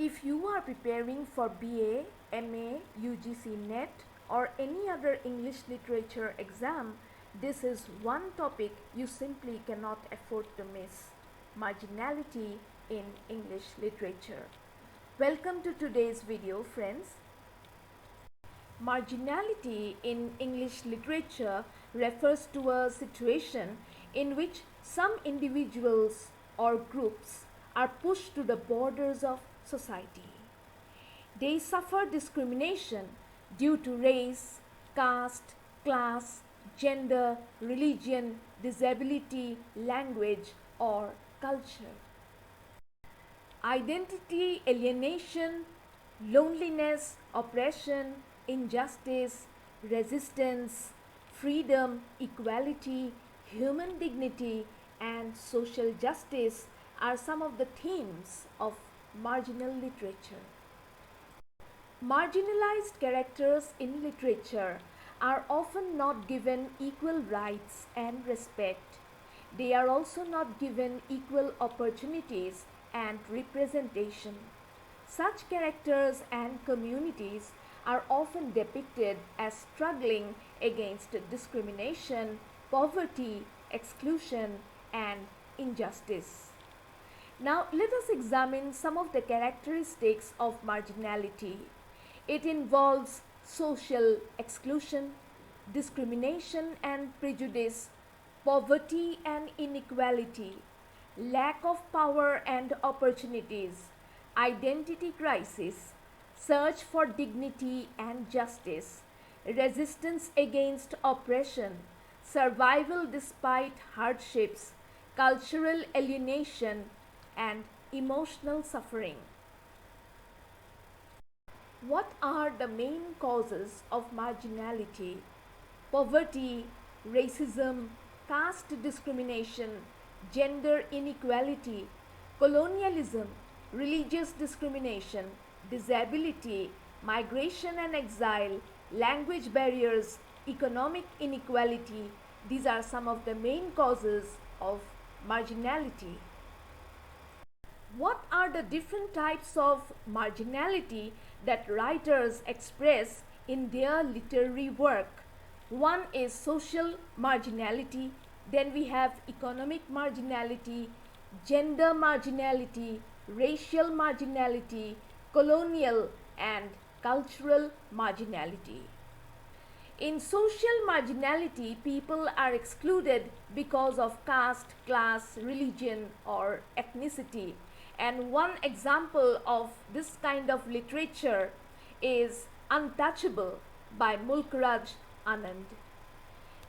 If you are preparing for BA, MA, UGC NET or any other English literature exam, this is one topic you simply cannot afford to miss: marginality in English literature. Welcome to today's video, friends. Marginality in English literature refers to a situation in which some individuals or groups are pushed to the borders of society. They suffer discrimination due to race, caste, class, gender, religion, disability, language, or culture. Identity alienation, loneliness, oppression, injustice, resistance, freedom, equality, human dignity, and social justice are some of the themes of marginal literature. Marginalized characters in literature are often not given equal rights and respect. They are also not given equal opportunities and representation. Such characters and communities are often depicted as struggling against discrimination, poverty, exclusion, and injustice. Now, let us examine some of the characteristics of marginality. It involves social exclusion, discrimination and prejudice, poverty and inequality, lack of power and opportunities, identity crisis, search for dignity and justice, resistance against oppression, survival despite hardships, cultural alienation, and emotional suffering. What are the main causes of marginality? Poverty, racism, caste discrimination, gender inequality, colonialism, religious discrimination, disability, migration and exile, language barriers, economic inequality. These are some of the main causes of marginality. What are the different types of marginality that writers express in their literary work? One is social marginality, then we have economic marginality, gender marginality, racial marginality, colonial and cultural marginality. In social marginality, people are excluded because of caste, class, religion, or ethnicity. And one example of this kind of literature is Untouchable by Mulkraj Anand.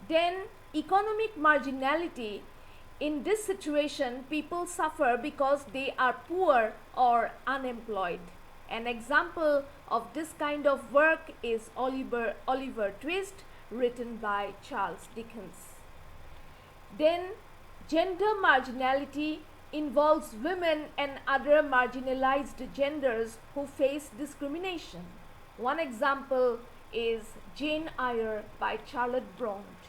Then economic marginality. In this situation, people suffer because they are poor or unemployed. An example of this kind of work is Oliver Twist, written by Charles Dickens. Then gender marginality involves women and other marginalized genders who face discrimination. One example is Jane Eyre by Charlotte Bronte.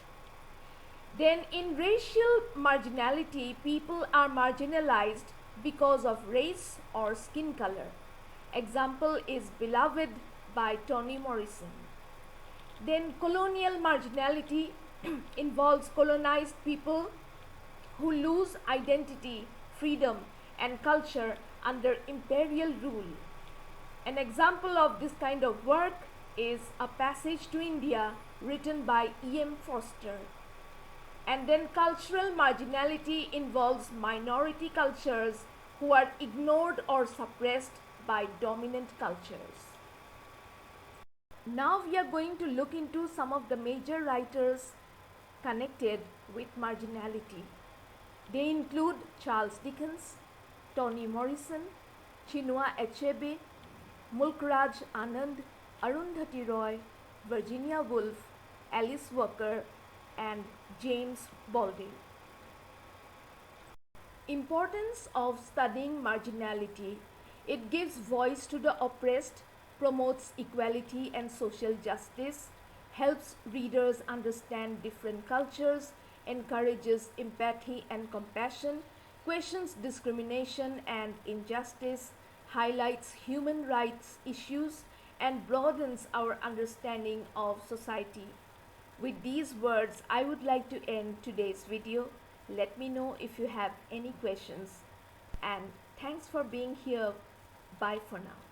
Then in racial marginality, people are marginalized because of race or skin color. Example is Beloved by Toni Morrison. Then colonial marginality involves colonized people who lose identity, freedom and culture under imperial rule. An example of this kind of work is A Passage to India, written by E.M. Forster. And then cultural marginality involves minority cultures who are ignored or suppressed by dominant cultures. Now we are going to look into some of the major writers connected with marginality. They include Charles Dickens, Toni Morrison, Chinua Achebe, Mulkraj Anand, Arundhati Roy, Virginia Woolf, Alice Walker, and James Baldwin. Importance of studying marginality. It gives voice to the oppressed, promotes equality and social justice, helps readers understand different cultures, encourages empathy and compassion, questions discrimination and injustice, highlights human rights issues, and broadens our understanding of society. With these words, I would like to end today's video. Let me know if you have any questions. And thanks for being here. Bye for now.